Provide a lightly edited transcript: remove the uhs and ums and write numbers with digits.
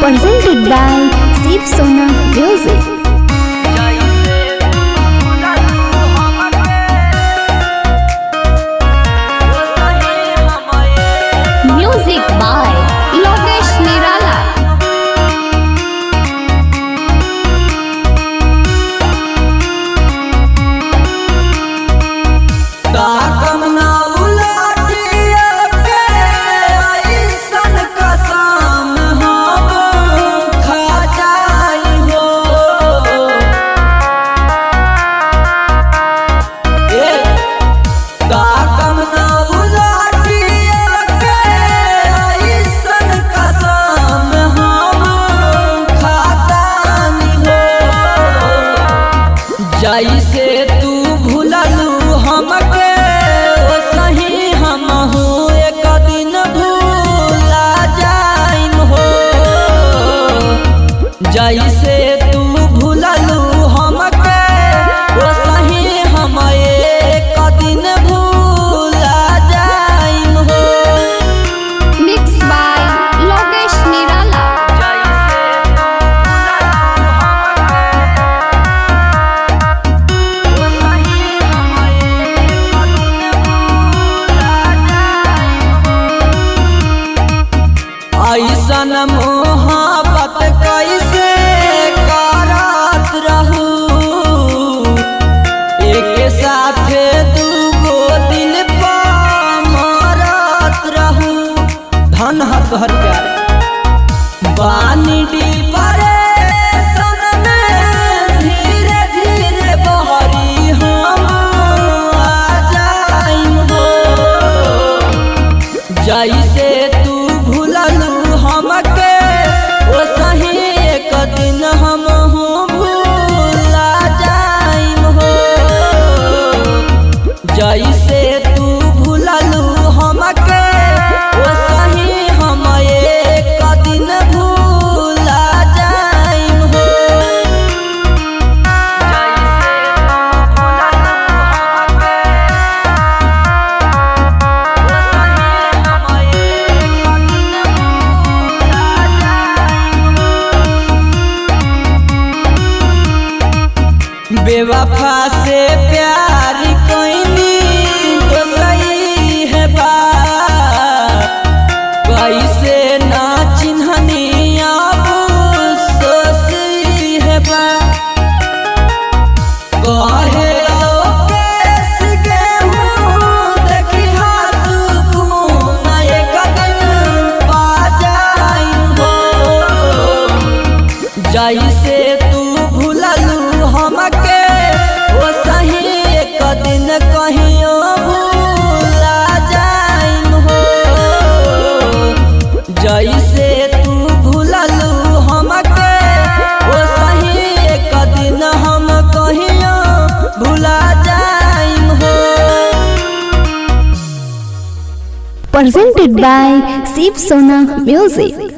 presented by Shiv Sona Music. Music by Lokesh Nirala. जैसे तू भूललू हमके ओ सही हमहू एक दिन भूला जाइम हो। जैसे तू भूललू हमके ओ सही हम एक दिन भूला जाइम हो। Mixed by Lokesh Nirala. ऐसन मोहब्बत कैसे करत रहू, एक साथे दूगो दिल पर मरत रहू। धन हर तोहर प्यार बानी डिप्रेशन में धीरे धीरे बहरी हम आ जाइम हो। जैसे तू भूललू हमके ओ सही एक दिन हमहू भूला जाइम हो। जैसे तू भूललू हमके ओ सही हम एक दिन भूला जाइम हो। बेवफा से प्यार कोइनी तो सही है बा, कैसे ना चिन्हनी अब सोसी है बा। कहे लोकेश गेहूं देखी सुकून एक दिन पा जाइम हो। जैसे तू भूललू हमके ओ सही एक दिन कहियो भूला जाइम हो। जैसे तू भूललू हमके ओ सही एक दिन हम कहियो भूला जाइम हो। Presented by Shiv Sona Music.